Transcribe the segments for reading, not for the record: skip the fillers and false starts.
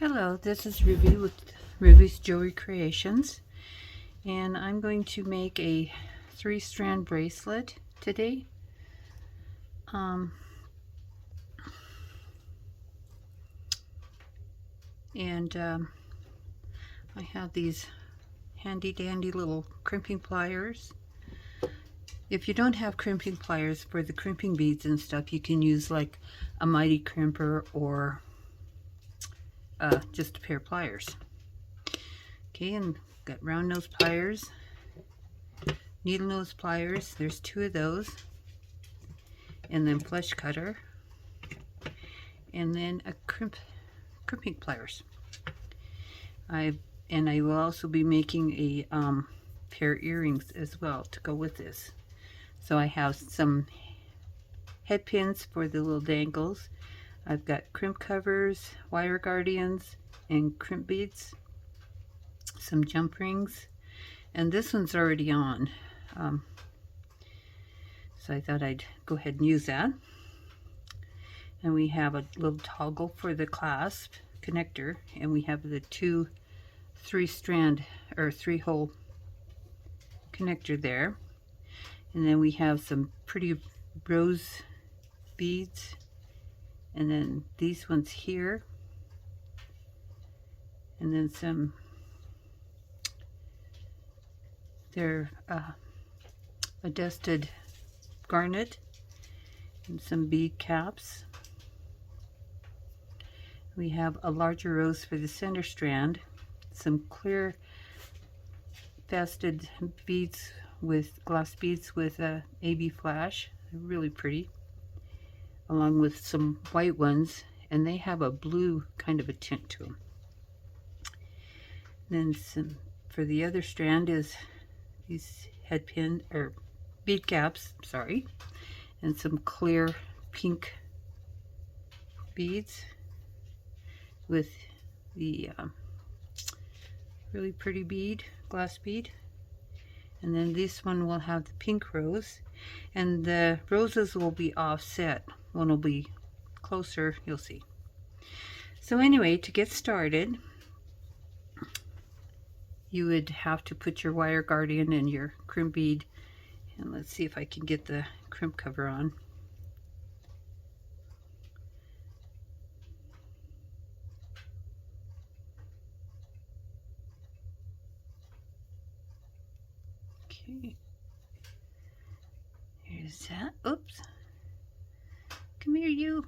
Hello, this is Ruby with Ruby's Jewelry Creations, and I'm going to make a 3-strand bracelet today. I have these handy dandy little crimping pliers. If you don't have crimping pliers for the crimping beads and stuff, you can use like a mighty crimper or just a pair of pliers. Okay, and got round nose pliers, needle nose pliers, there's 2 of those, and then flesh cutter, and then a crimping pliers. I will also be making a pair of earrings as well to go with this. So I have some head pins for the little dangles. I've got crimp covers, wire guardians, and crimp beads, some jump rings, and this one's already on. So I thought I'd go ahead and use that. And we have a little toggle for the clasp connector, and we have the 2 3-strand or 3-hole connector there. And then we have some pretty rose beads, and then these ones here, and then some, they're a dusted garnet, and some bead caps. We have a larger rose for the center strand, some clear faceted beads with glass beads with a AB flash, really pretty, along with some white ones, and they have a blue kind of a tint to them. Then some for the other strand is these head pin or bead caps, sorry, and some clear pink beads with the really pretty bead, glass bead. And then this one will have the pink rose, and the roses will be offset. One will be closer, you'll see. So anyway, to get started, you would have to put your wire guardian and your crimp bead, and let's see if I can get the crimp cover on. Okay, here's that. Oops, come here, you.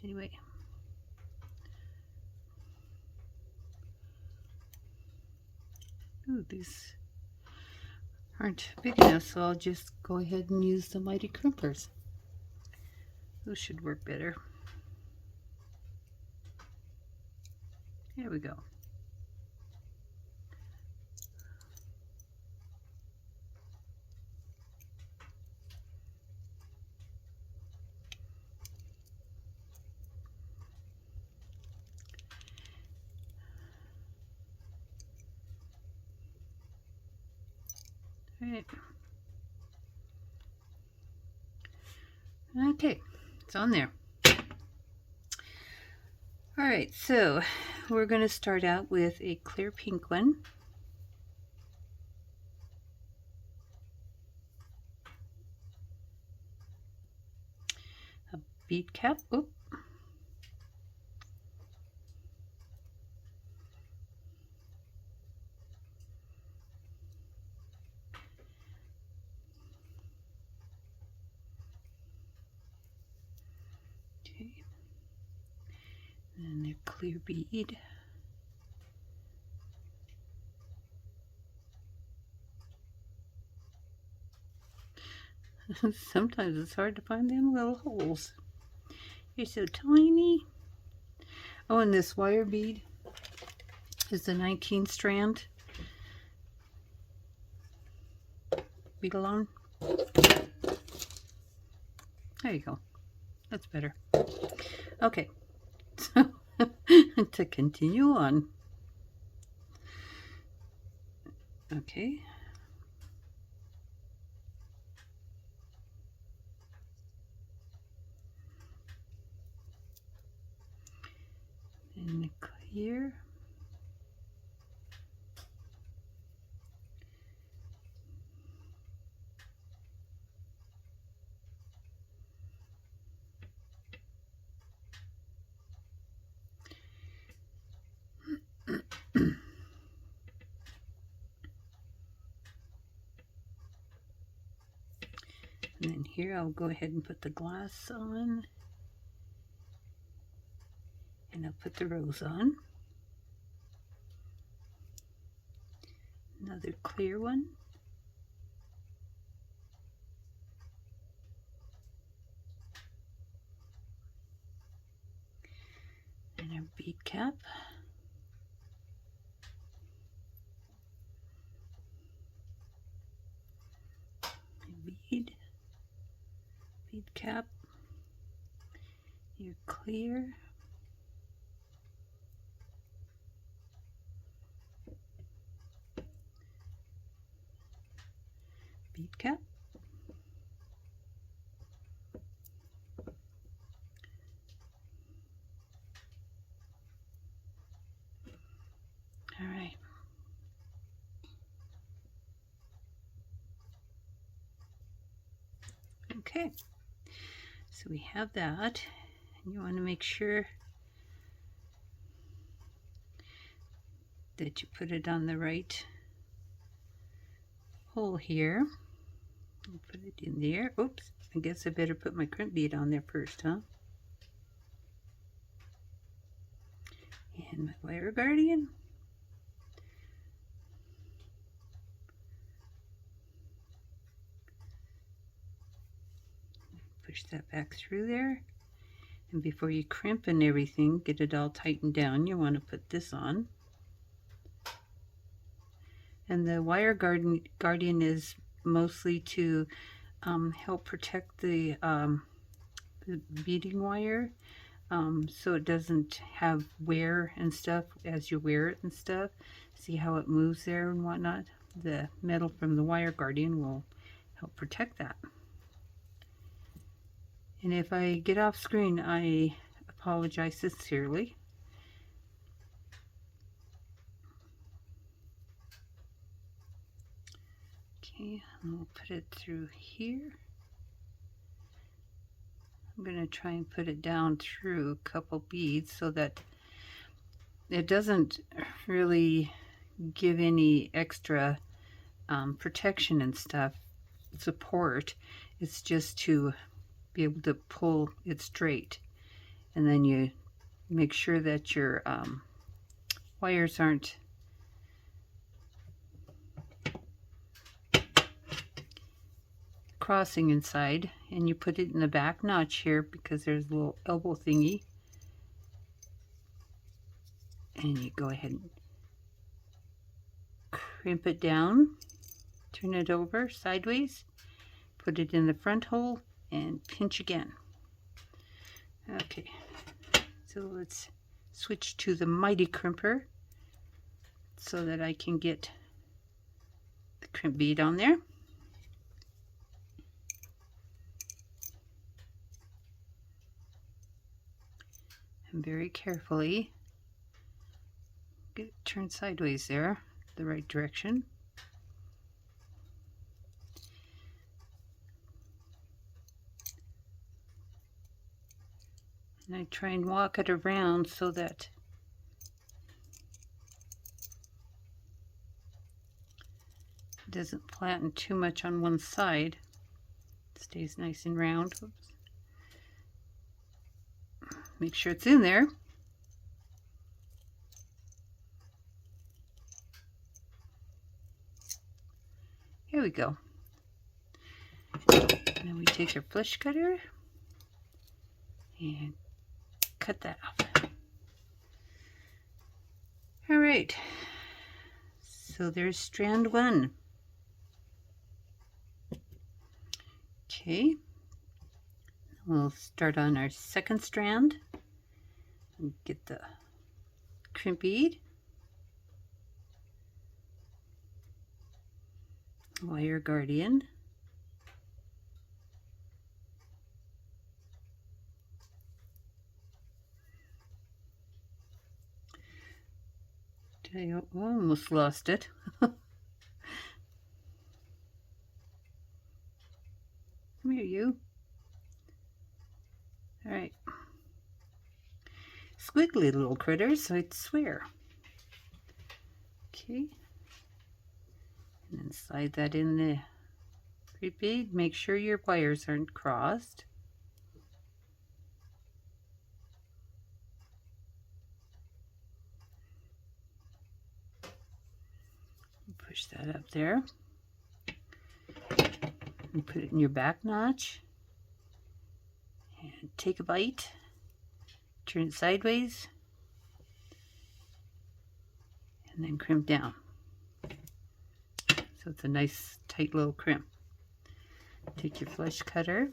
Anyway, ooh, these aren't big enough, so I'll just go ahead and use the mighty crimpers. Those should work better. There we go. Right. Okay, it's on there. Alright, so we're going to start out with a clear pink one. A bead cap. Oop. Okay. And a clear bead. Sometimes it's hard to find them little holes. They're so tiny. Oh, and this wire bead is the 19 strand bead along. There you go. That's better. Okay, so to continue on. Okay. And clear. And then here I'll go ahead and put the glass on. And I'll put the rose on. Another clear one. And our bead cap. Bead cap, your clear, bead cap, all right. Okay, so we have that, and you want to make sure that you put it on the right hole here. I'll put it in there. Oops, I guess I better put my crimp bead on there first, huh? And my wire guardian. Push that back through there. And before you crimp and everything, get it all tightened down, you want to put this on. And the wire guardian is mostly to help protect the beading wire, so it doesn't have wear and stuff as you wear it and stuff. See how it moves there and whatnot? The metal from the wire guardian will help protect that. And if I get off screen, I apologize sincerely. Okay, and we'll put it through here. I'm going to try and put it down through a couple beads so that it doesn't really give any extra protection and stuff, support. It's just to be able to pull it straight. And then you make sure that your wires aren't crossing inside, and you put it in the back notch here because there's a little elbow thingy, and you go ahead and crimp it down, turn it over sideways, put it in the front hole, and pinch again. Okay, so let's switch to the mighty crimper so that I can get the crimp bead on there. And very carefully get it turned sideways there, the right direction. And I try and walk it around so that it doesn't flatten too much on one side. It stays nice and round. Oops. Make sure it's in there. Here we go. And then we take our flush cutter and cut that off. All right, so there's strand 1. Okay, we'll start on our second strand and get the crimp bead, wire guardian, I almost lost it. Come here, you. All right. Squiggly little critters, I'd swear. Okay. And then slide that in the crimp bead. Make sure your wires aren't crossed. Push that up there. And put it in your back notch. And take a bite. Turn it sideways. And then crimp down. So it's a nice tight little crimp. Take your flush cutter.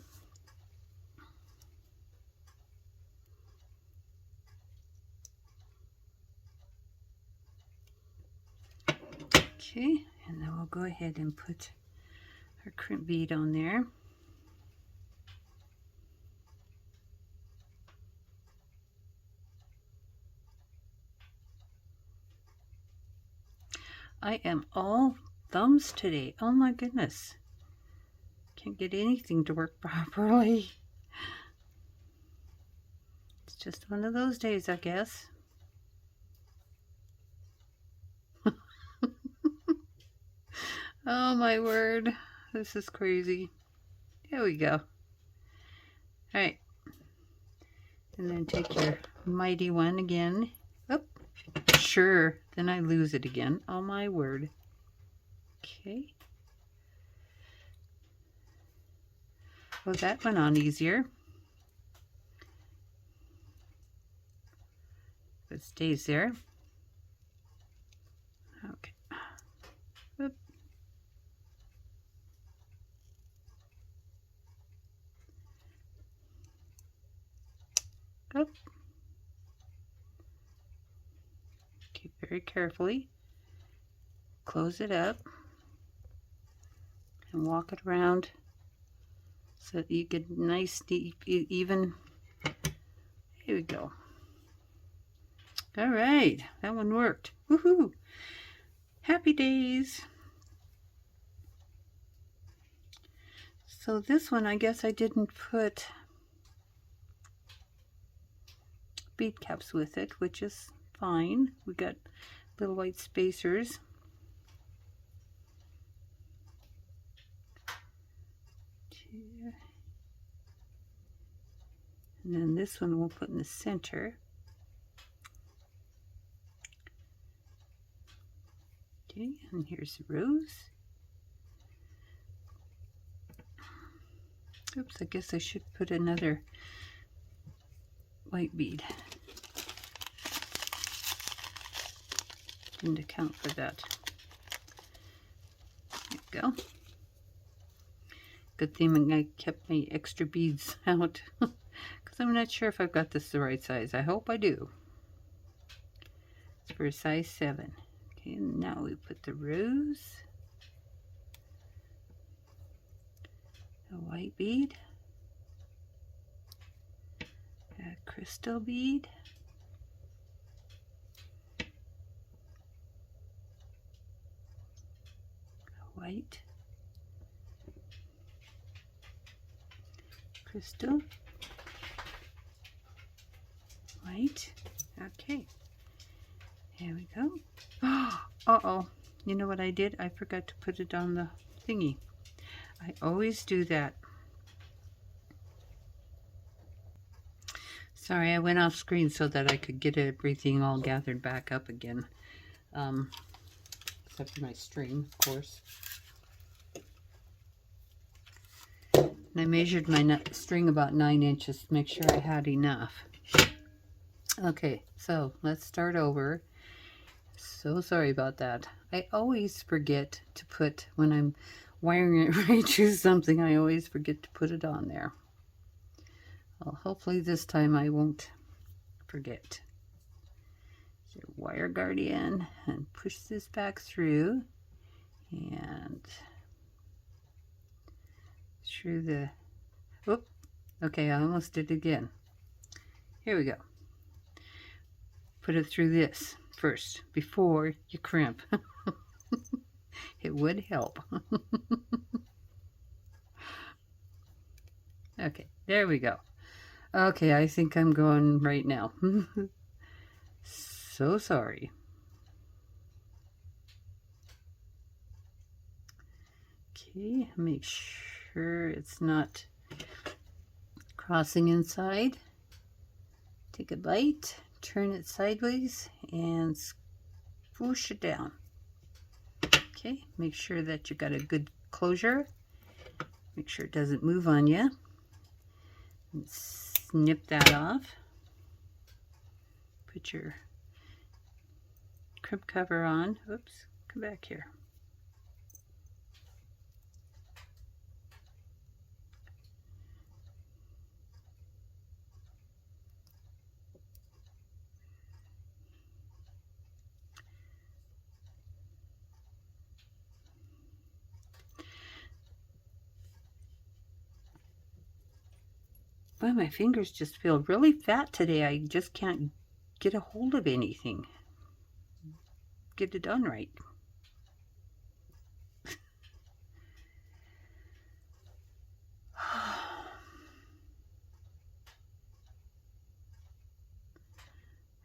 Okay, and then we'll go ahead and put our crimp bead on there. I am all thumbs today. Oh my goodness. Can't get anything to work properly. It's just one of those days, I guess. Oh my word. This is crazy. There we go. Alright. And then take your mighty one again. Oh, sure. Then I lose it again. Oh my word. Okay. Well, that went on easier. It stays there. Okay. Oop. Up. Okay, very carefully. Close it up and walk it around so that you get nice, deep, even. Here we go. All right, that one worked. Woohoo! Happy days. So this one, I guess I didn't put bead caps with it, which is fine. We got little white spacers. And then this one we'll put in the center. Okay, and here's the rose. Oops, I guess I should put another white bead. Didn't account for that. There we go. Good thing I kept my extra beads out because I'm not sure if I've got this the right size. I hope I do. It's for a size 7. Okay, and now we put the rose, a white bead, a crystal bead, a white, crystal, white. Okay, here we go. Uh-oh, you know what I did? I forgot to put it on the thingy. I always do that. Sorry, I went off screen so that I could get everything all gathered back up again. Except for my string, of course. And I measured my string about 9 inches to make sure I had enough. Okay, so let's start over. So sorry about that. I always forget to put, when I'm wiring it right to something, I always forget to put it on there. Well, hopefully this time I won't forget. Your wire guardian, and push this back through, and through the, whoop, okay, I almost did it again. Here we go. Put it through this first before you crimp. It would help. Okay, there we go. Okay, I think I'm going right now. So sorry. Okay, make sure it's not crossing inside. Take a bite, turn it sideways, and swoosh it down. Okay, make sure that you got a good closure. Make sure it doesn't move on you. And snip that off. Put your crimp cover on. Oops, come back here. Boy, my fingers just feel really fat today. I just can't get a hold of anything. Get it done right.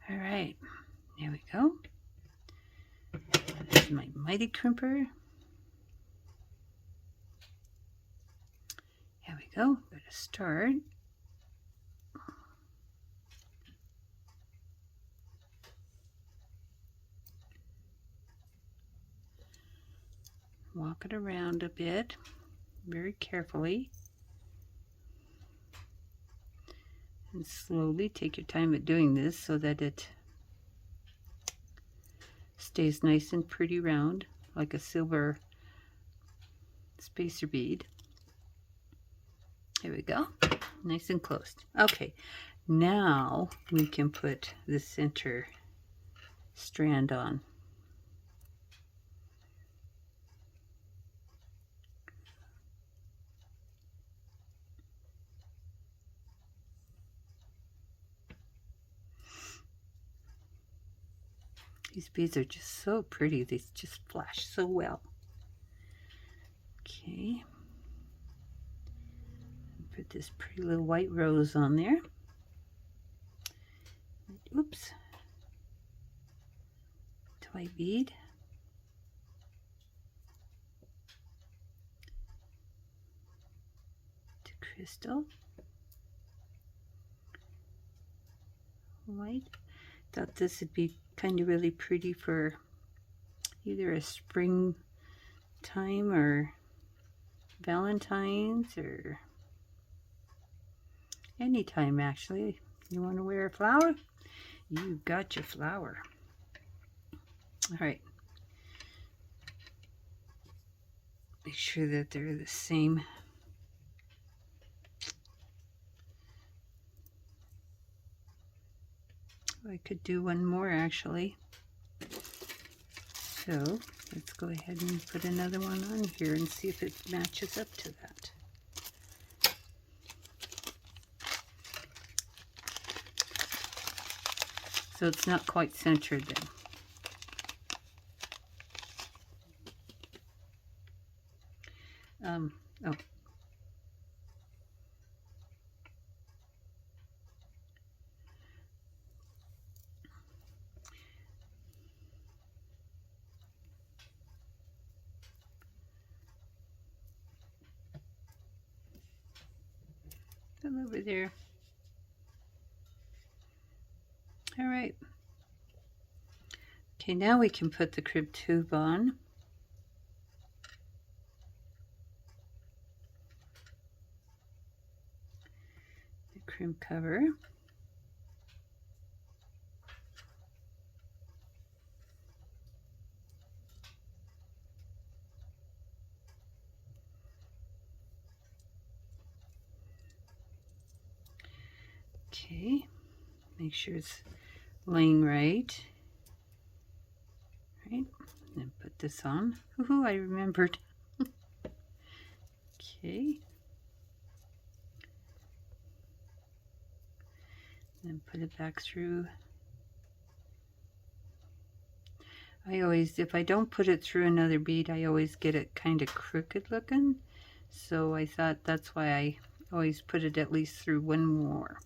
All right, there we go. There's my mighty crimper. Here we go. Go to start. Walk it around a bit, very carefully. And slowly take your time at doing this so that it stays nice and pretty round, like a silver spacer bead. There we go. Nice and closed. Okay, now we can put the center strand on. These beads are just so pretty. They just flash so well. Okay. Put this pretty little white rose on there. Oops. White bead. To crystal. White. Thought this would be kind of really pretty for either a spring time or Valentine's or any time actually. You want to wear a flower? You got your flower. All right. Make sure that they're the same. I could do one more actually. So let's go ahead and put another one on here and see if it matches up to that. So it's not quite centered then. Oh. Come over there. All right. Okay, now we can put the crib tube on. crimp cover. Okay, make sure it's laying right. Right, then put this on. Woohoo, I remembered. Okay. Then put it back through. I always, if I don't put it through another bead, I always get it kind of crooked looking. So I thought that's why I always put it at least through one more.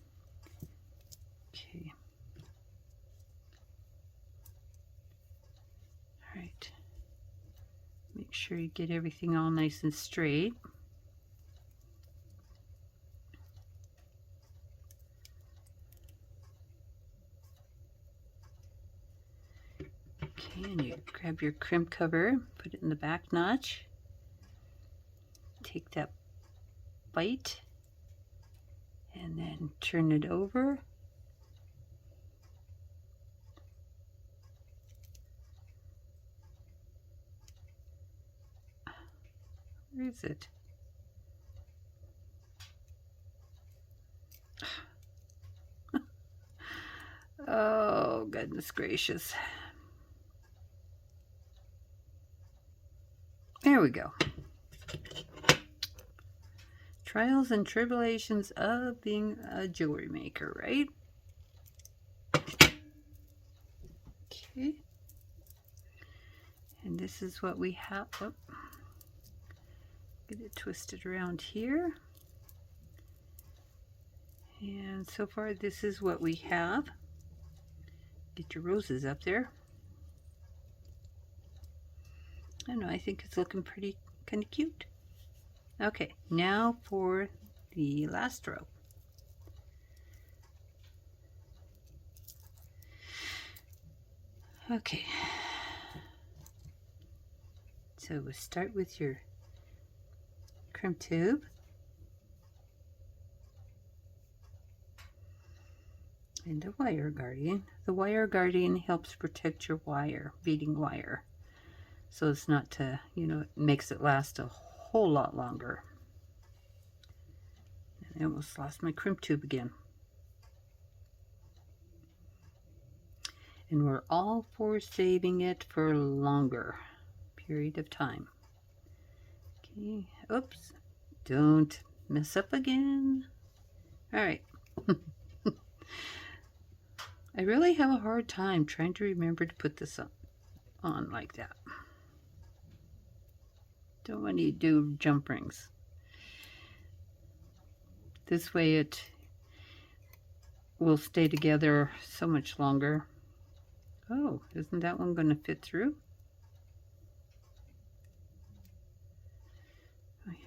Okay. All right. Make sure you get everything all nice and straight. Okay, and you grab your crimp cover, put it in the back notch. Take that bite and then turn it over. Where is it? Oh, goodness gracious. There we go. Trials and tribulations of being a jewelry maker, right? Okay. And this is what we have. Oh, get it twisted around here. And so far, this is what we have. Get your roses up there. I don't know, I think it's looking pretty kind of cute. Okay, now for the last row. Okay, so we'll start with your crimp tube. And the wire guardian. The wire guardian helps protect your wire, beading wire. So it's not to, you know, it makes it last a whole lot longer. And I almost lost my crimp tube again. And we're all for saving it for a longer period of time. Okay, oops, don't mess up again. All right. I really have a hard time trying to remember to put this on like that. Don't want to do jump rings. This way it will stay together so much longer. Oh, isn't that one going to fit through?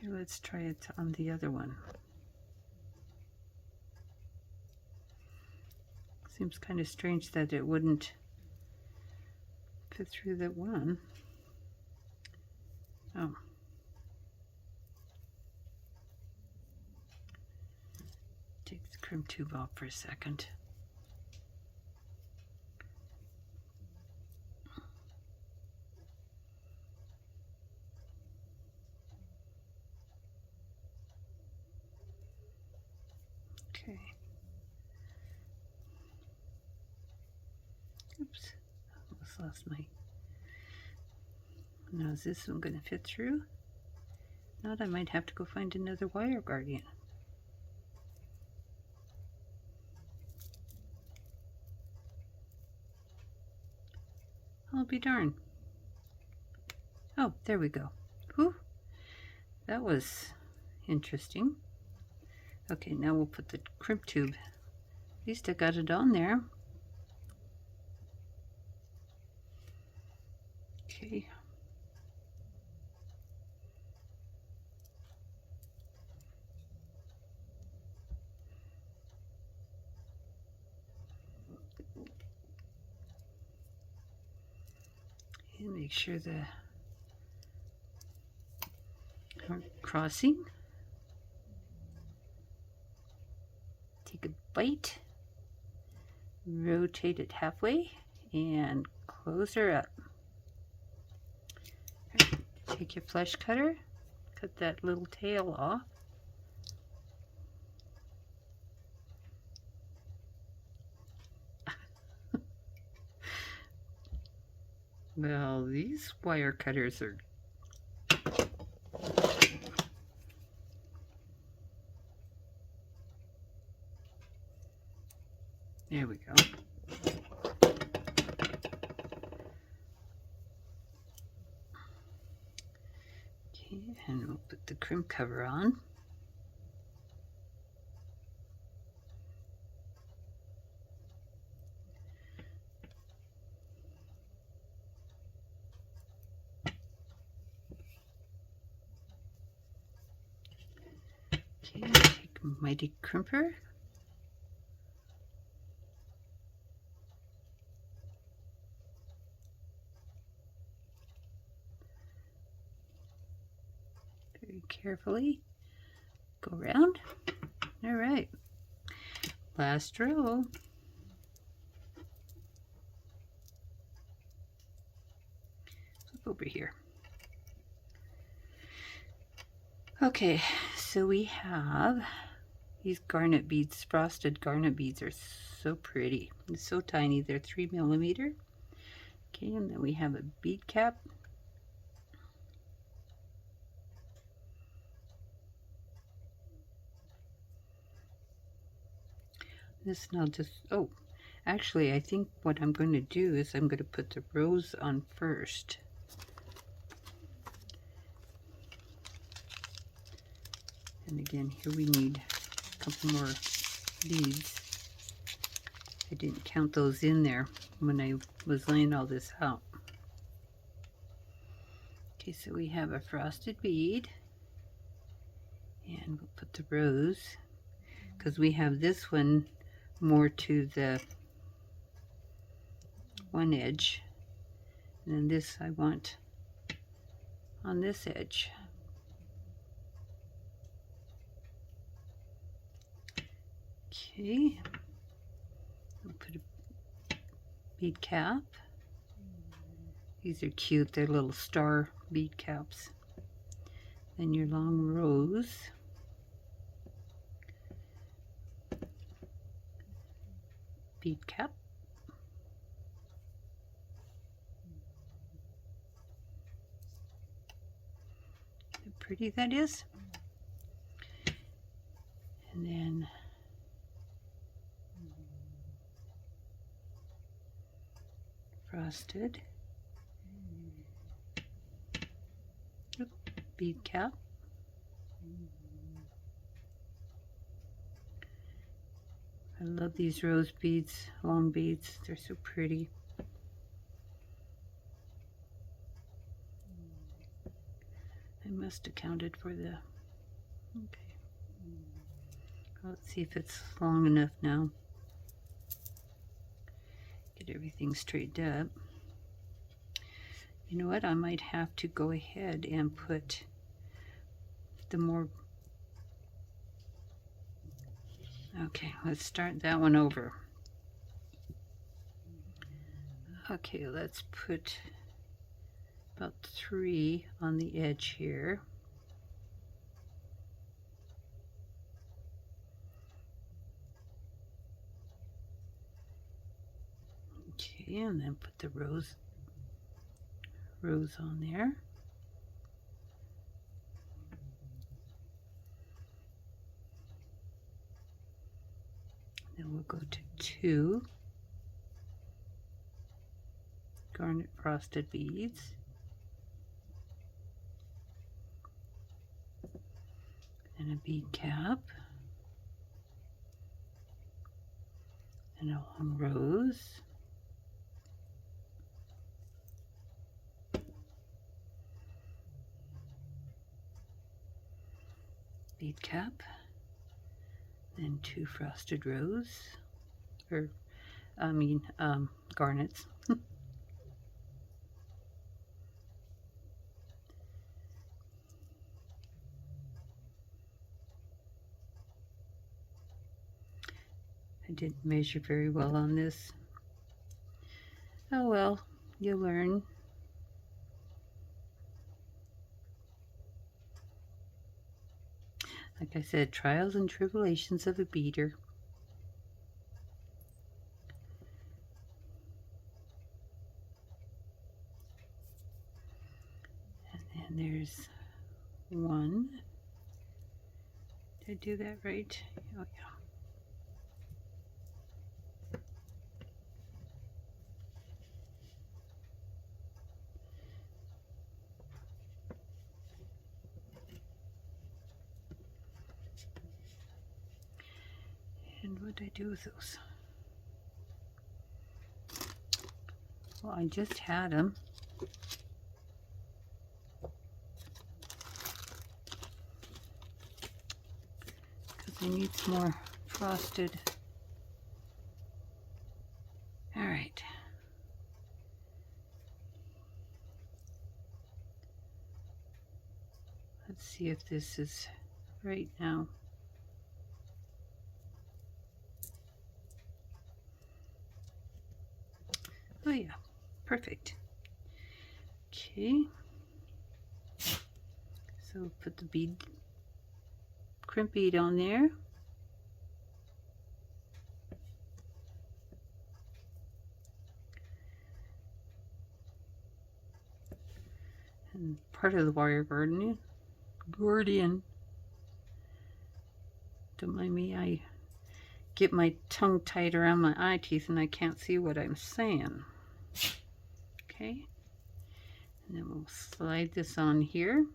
Here, let's try it on the other one. Seems kind of strange that it wouldn't fit through that one. Oh. Take the crimp tube off for a second. Okay. Oops. Almost lost my... Now is this one going to fit through? Not, I might have to go find another wire guardian. I'll be darned. Oh, there we go. Whew. That was interesting. Okay, now we'll put the crimp tube. At least I got it on there. Okay. And make sure the crossing. take a bite, rotate it halfway, and close her up. Take your flesh cutter, cut that little tail off. Well, these wire cutters are there we go. Okay, and we'll put the crimp cover on. Okay, take a mighty crimper. Very carefully go around. All right, last row. Flip over here. Okay, so we have these garnet beads. Frosted garnet beads are so pretty. They're so tiny. They're 3 millimeter. Okay, and then we have a bead cap. This now just, oh, actually I think what I'm going to do is I'm going to put the rose on first. And again, here we need a couple more beads. I didn't count those in there when I was laying all this out. Okay, so we have a frosted bead, and we'll put the rose, because we have this one more to the one edge, and then this I want on this edge. Okay, I'll put a bead cap. These are cute, they're little star bead caps. Then your long rose. Bead cap. How pretty that is. And then frosted bead cap. I love these rose beads, long beads. They're so pretty. I must have counted for the, okay. Let's see if it's long enough now. Get everything straightened up. You know what? I might have to go ahead and put the more. Okay, let's start that one over. Okay, let's put about 3 on the edge here. Okay, and then put the rose on there. Then we'll go to 2 garnet frosted beads. And a bead cap. And a long rose. Bead cap. Then 2 frosted rose. Or, I mean, garnets. I didn't measure very well on this. Oh well, you'll learn. Like I said, trials and tribulations of a beater. And then there's one. Did I do that right? Oh yeah. And what did I do with those? Well, I just had them. Because I need some more frosted. All right. Let's see if this is right now. Oh yeah, perfect. Okay. So put the bead, crimp bead on there. And part of the wire guardian. Don't mind me, I get my tongue tied around my eye teeth and I can't see what I'm saying. Okay. And then we'll slide this on here.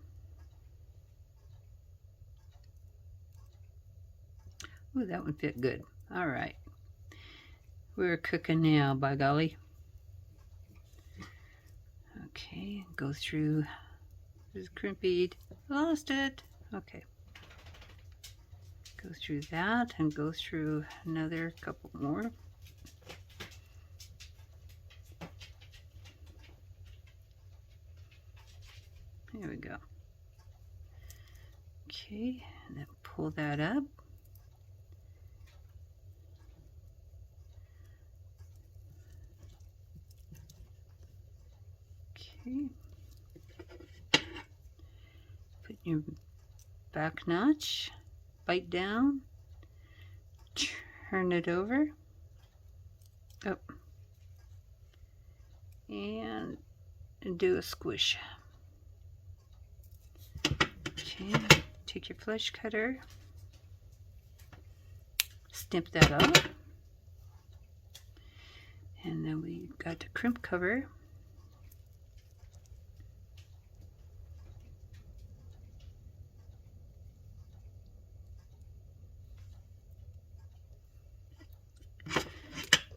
Ooh, that one fit good. All right. We're cooking now, by golly. Okay, go through this crimp bead. Lost it. Okay. Go through that and go through another couple more. There we go. Okay, and then pull that up. Okay. Put your back notch, bite down, turn it over, up, and do a squish. Okay, take your flesh cutter, snip that off, and then we got the crimp cover.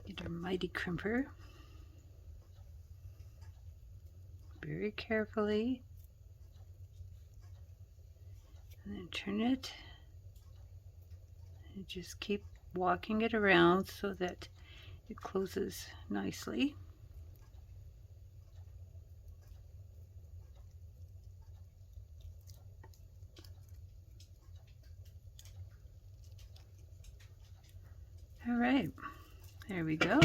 Get our mighty crimper. Very carefully. And then turn it. And just keep walking it around so that it closes nicely. All right, there we go.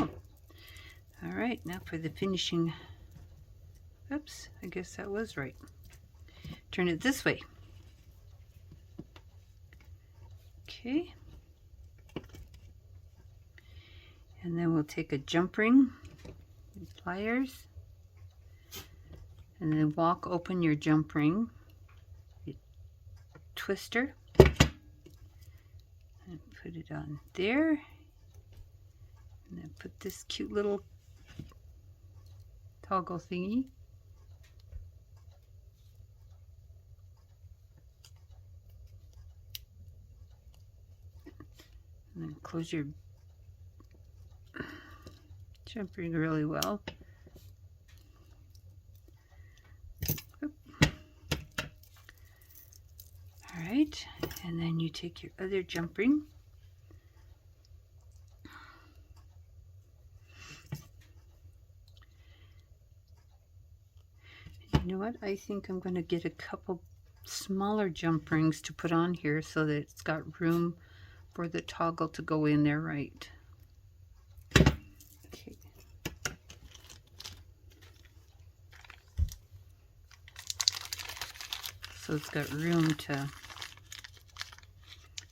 All right, now for the finishing. Oops, I guess that was right. Turn it this way. Okay. And then we'll take a jump ring and pliers, and then walk open your jump ring, your twister, and put it on there, and then put this cute little toggle thingy. And then close your jump ring really well. All right, and then you take your other jump ring, you know what, I think I'm going to get a couple smaller jump rings to put on here so that it's got room for the toggle to go in there right. so it's got room to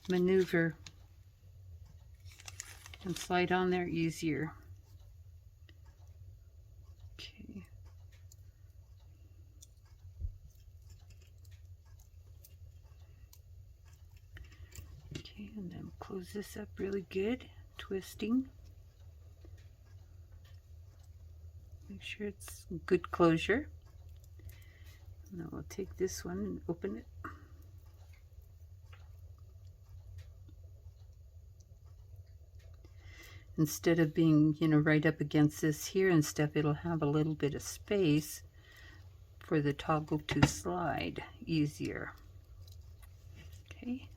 maneuver and slide on there easier. Okay. Okay, and then close this up really good, twisting. Make sure it's good closure. Now we'll take this one and open it. Instead of being, you know, right up against this here and stuff, it'll have a little bit of space for the toggle to slide easier. Okay.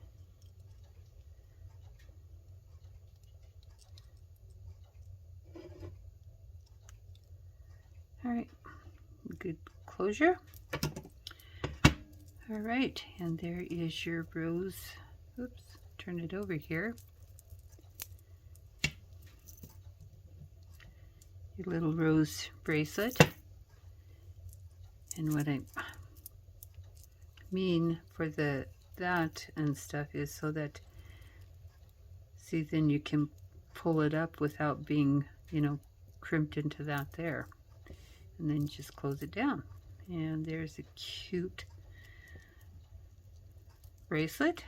All right, good closure. All right, and there is your rose. Oops, turn it over here. Your little rose bracelet. And what I mean for that and stuff is so that, see, then you can pull it up without being, you know, crimped into that there. And then just close it down. And there's a cute bracelet.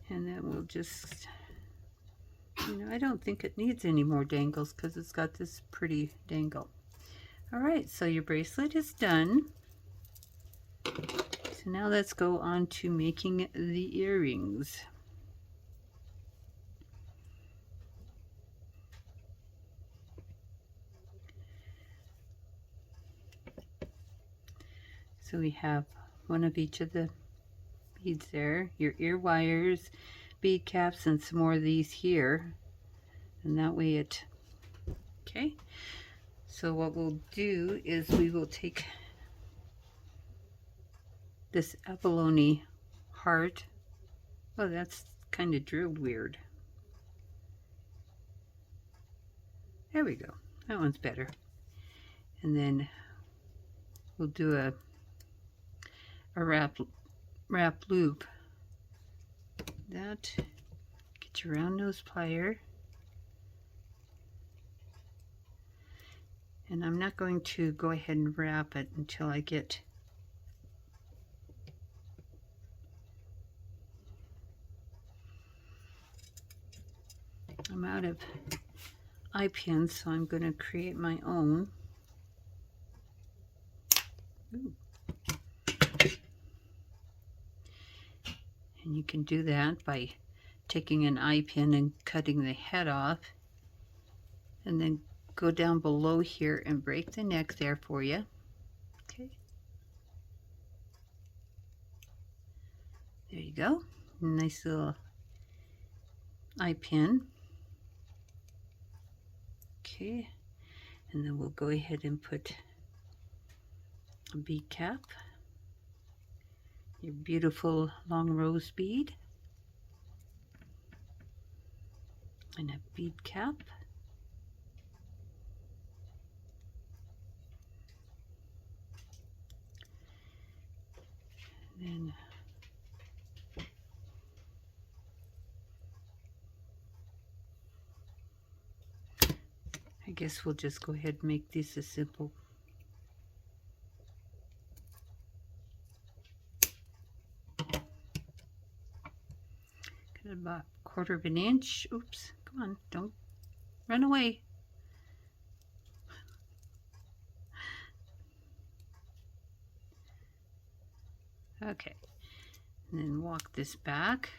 And then we'll just, you know, I don't think it needs any more dangles because it's got this pretty dangle. All right, so your bracelet is done. So now let's go on to making the earrings. So we have one of each of the beads there, your ear wires, bead caps, and some more of these here. And that way it, okay. So what we'll do is we will take this abalone heart. Oh, that's kind of drilled weird. There we go. That one's better. And then we'll do a wrap loop. That, get your round nose plier. And I'm not going to go ahead and wrap it until I get I'm out of eye pins, so I'm going to create my own. Ooh. And you can do that by taking an eye pin and cutting the head off, and then go down below here and break the neck there for you. Okay. There you go. Nice little eye pin. Okay. And then we'll go ahead and put a bead cap. Your beautiful long rose bead. And a bead cap. And then I guess we'll just go ahead and make this a simple about 1/4 of an inch. Oops, come on, don't run away. Okay, and then walk this back.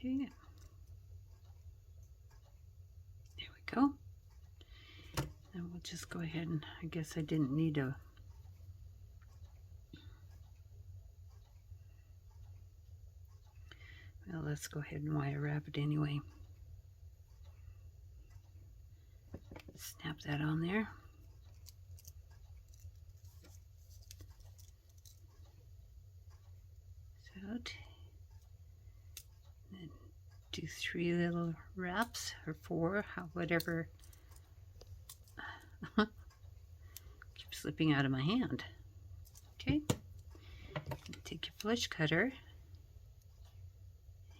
Okay, there we go. And we'll just go ahead and, I guess I didn't need a, well, let's go ahead and wire wrap it anyway. Snap that on there. do 3 little wraps, or 4, whatever. Keep slipping out of my hand. Okay, take your flush cutter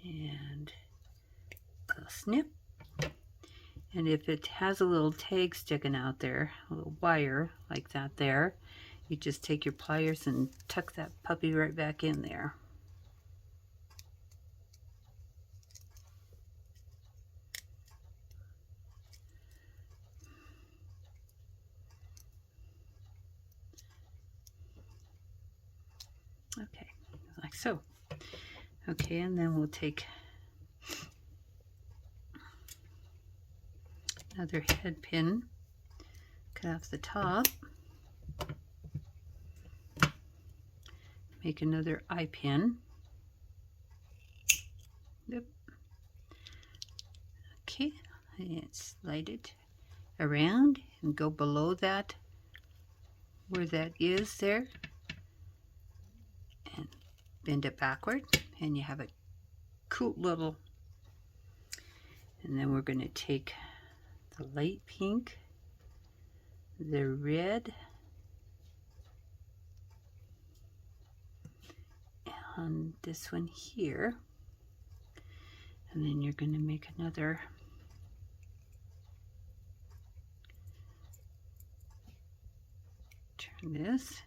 and a snip. And if it has a little tag sticking out there, a little wire like that there, you just take your pliers and tuck that puppy right back in there. Okay, like so. Okay, and then we'll take another head pin, cut off the top, make another eye pin. Yep. Okay, and slide it around and go below that, where that is there, and bend it backward, and you have a cool little. And then we're going to take the light pink, the red, and this one here, and then you're going to make another turn this,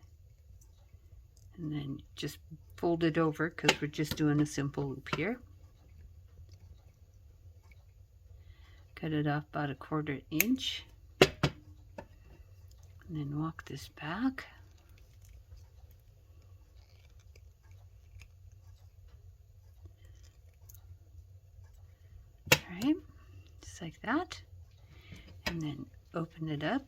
and then just fold it over because we're just doing a simple loop here. Cut it off about 1/4 inch, and then walk this back. Alright, just like that, and then open it up.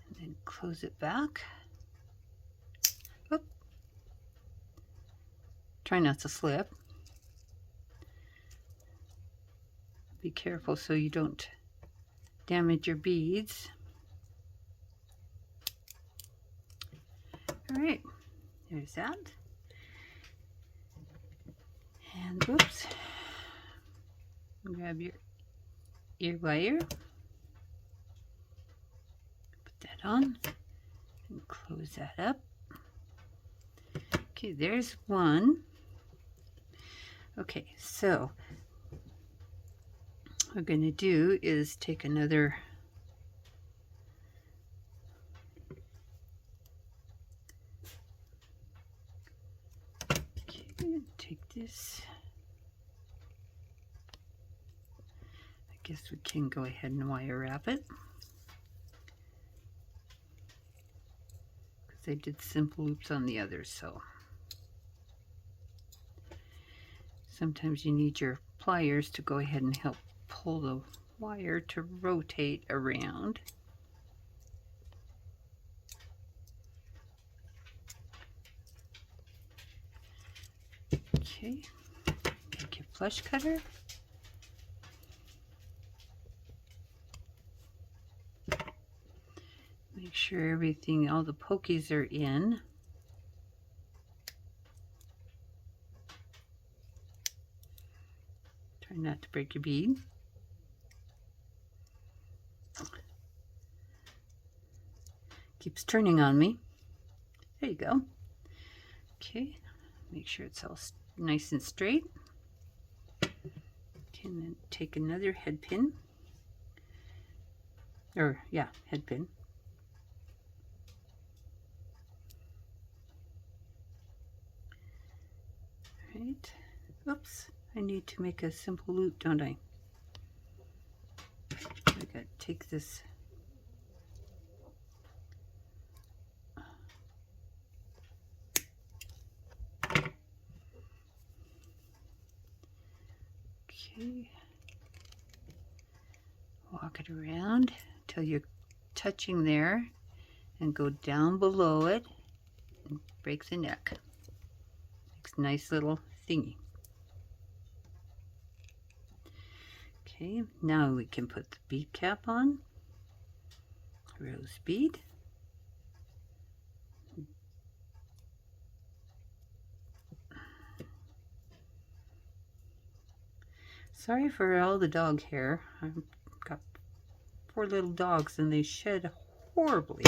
And then close it back. Oop. Try not to slip. Be careful so you don't damage your beads. Alright, there's that. And whoops, grab your ear wire, put that on, and close that up. Okay, there's one. Okay, so what we're going to do is take another take this. I guess we can go ahead and wire wrap it, because I did simple loops on the others, so sometimes you need your pliers to go ahead and help pull the wire to rotate around. Okay, take your flush cutter, make sure everything, all the pokies are in. Try not to break your bead. Keeps turning on me. There you go. Okay, make sure it's all nice and straight. Okay, and then take another head pin, or yeah, head pin. Right. Oops, I need to make a simple loop, don't I? I got to take this. Okay, walk it around till you're touching there, and go down below it and break the neck. Makes a nice little thingy. Okay, now we can put the bead cap on. Rose bead. Sorry for all the dog hair. I've got 4 little dogs and they shed horribly.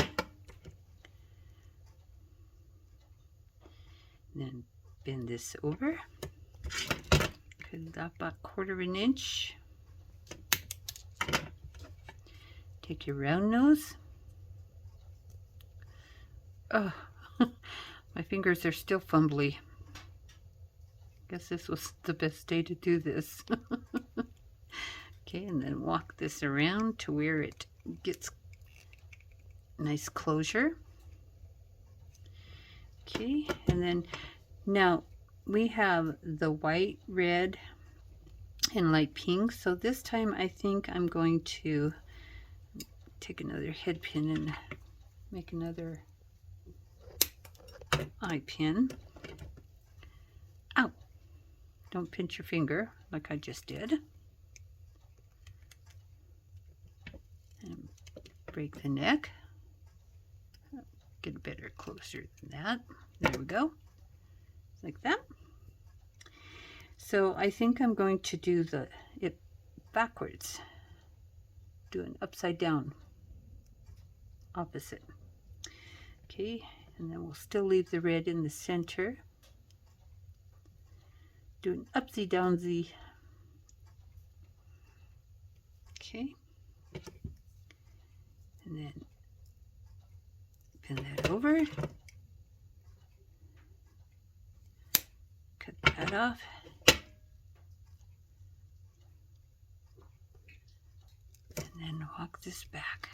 Then bend this over. Cut it up about 1/4 inch. Take your round nose. Oh, my fingers are still fumbly. Guess this was the best day to do this. Okay, and then walk this around to where it gets nice closure. Okay, and then now we have the white, red, and light pink. So this time I think I'm going to take another head pin and make another eye pin. Ow! Don't pinch your finger like I just did. And break the neck. Get better closer than that. There we go. Like that. So I think I'm going to do it backwards. Do an upside down. Opposite. Okay, and then we'll still leave the red in the center. Do an upsy downsy. Okay, and then pin that over. Cut that off. And then walk this back.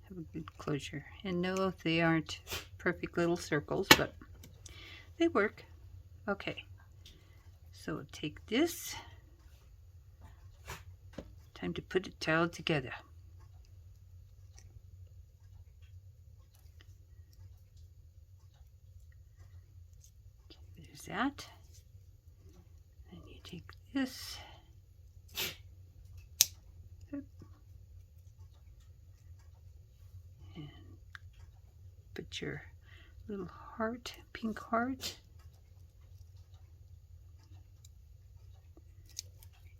Have a good closure. And no, they aren't perfect little circles, but they work. Okay, so take this. Time to put it all together. Okay, there's that. Then you take this. Put your little heart, pink heart.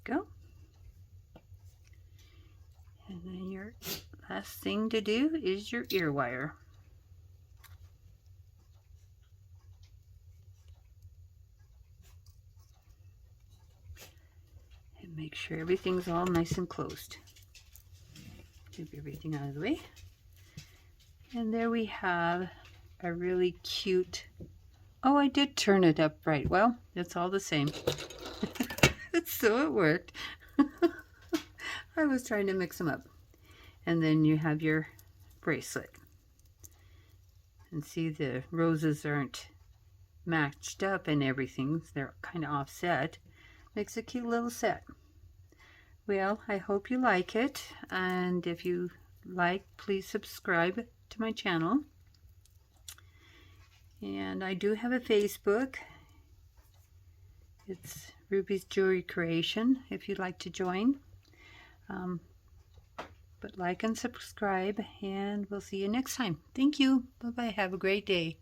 There you go. And then your last thing to do is your ear wire. And make sure everything's all nice and closed. Move everything out of the way. And there we have a really cute, oh, I did turn it upright. Well, it's all the same. So it worked. I was trying to mix them up. And then you have your bracelet. And see, the roses aren't matched up and everything. They're kind of offset. Makes a cute little set. Well, I hope you like it. And if you like, please subscribe to my channel. And I do have a Facebook. It's Ruby's Jewelry Creation if you'd like to join. But like and subscribe, and we'll see you next time. Thank you. Bye-bye. Have a great day.